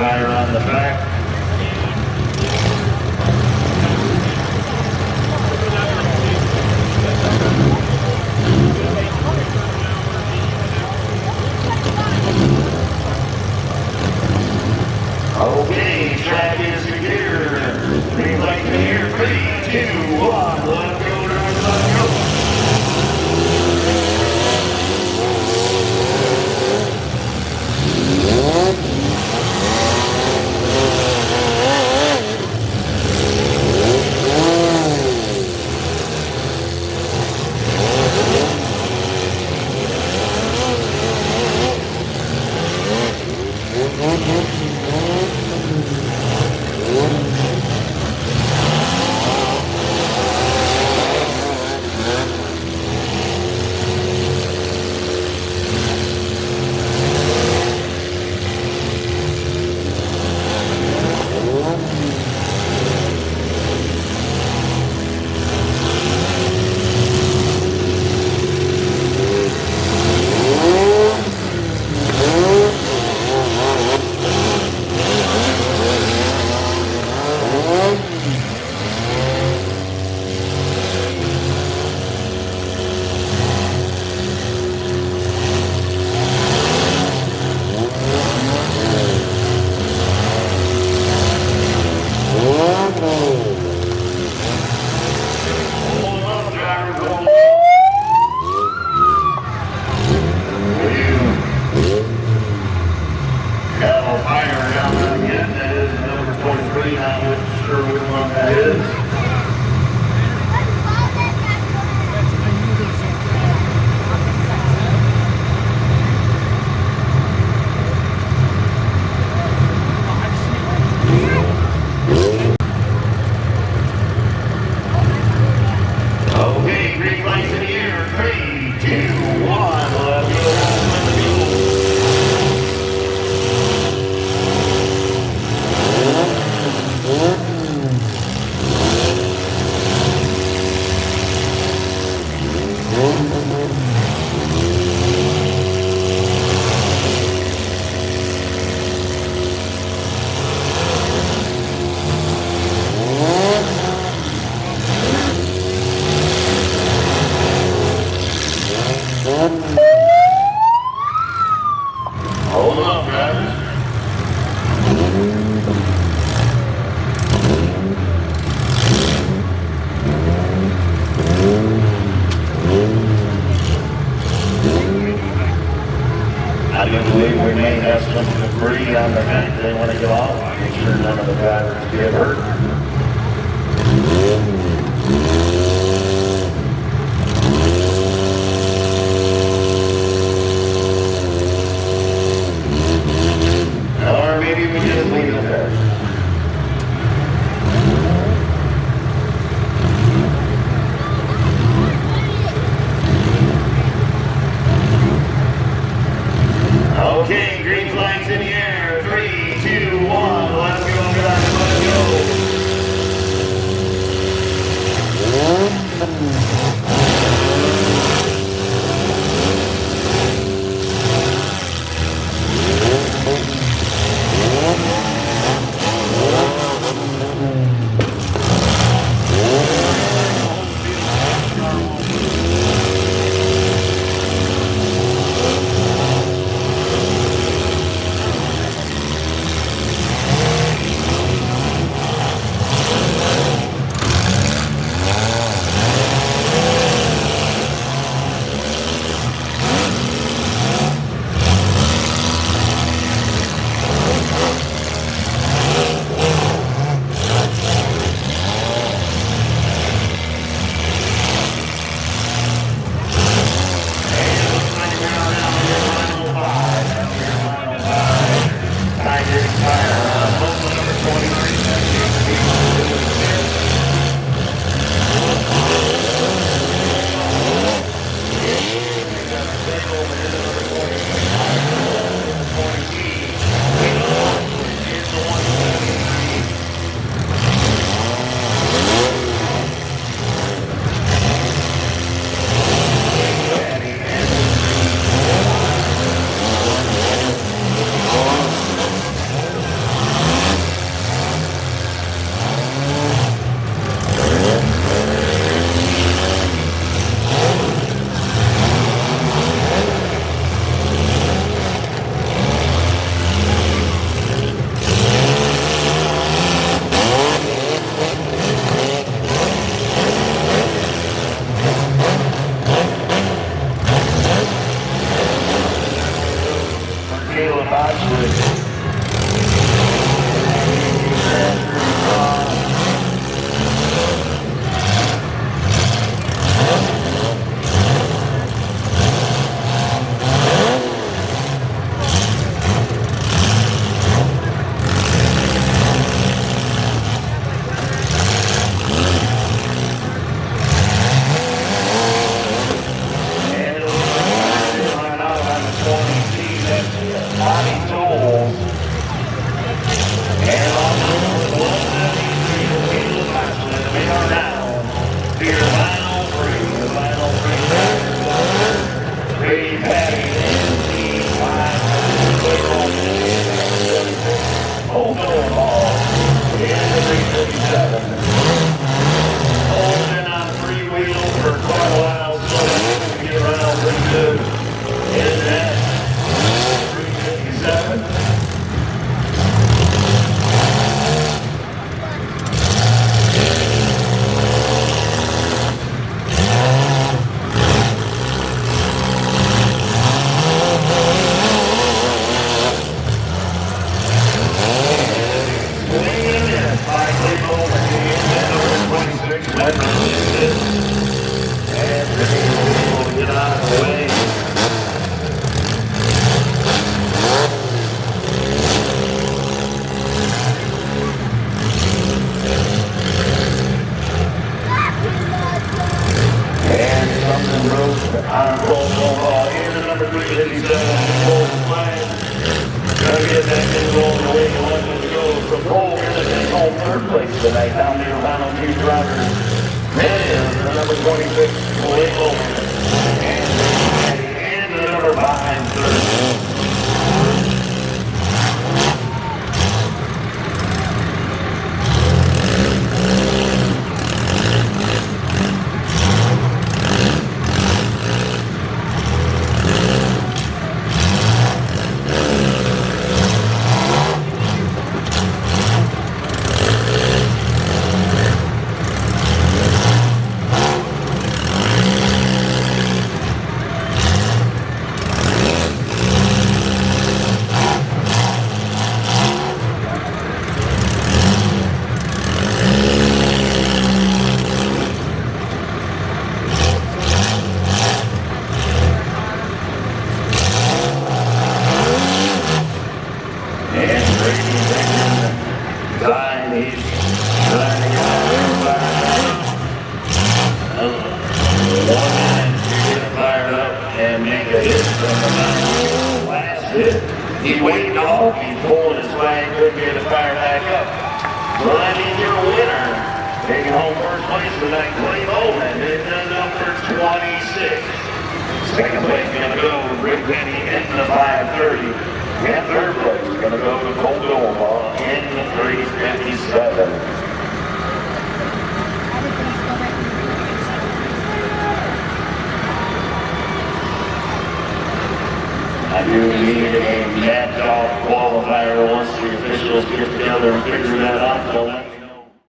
fire on the track. Okay, track is secure. Green light in here. 3, 2, 1. Let's go, let's go. I do believe we may have some debris on the vent they want to get off. Make sure none of the drivers get hurt. Or maybe we just leave it there. Okay, green flags in the air. 3, 2, 1. Let's go, guys. Let's go. Cold ball in 357. Holding on three wheels for quite a while, so we get around pretty good. In that 357. Tonight, down there, final two drivers. That is the number 26, Wood and the number 5, he's waiting off, he's pulling his flag, couldn't get it fired back up. Well, that means your winner, taking home first place tonight, Clay Bowman, in the number 26. Second place is going to go to Rick Penny in the 530. And third place is going to go to Cole Dolma in the 357. I do need a match-off qualifier once the officials get together and figure that out.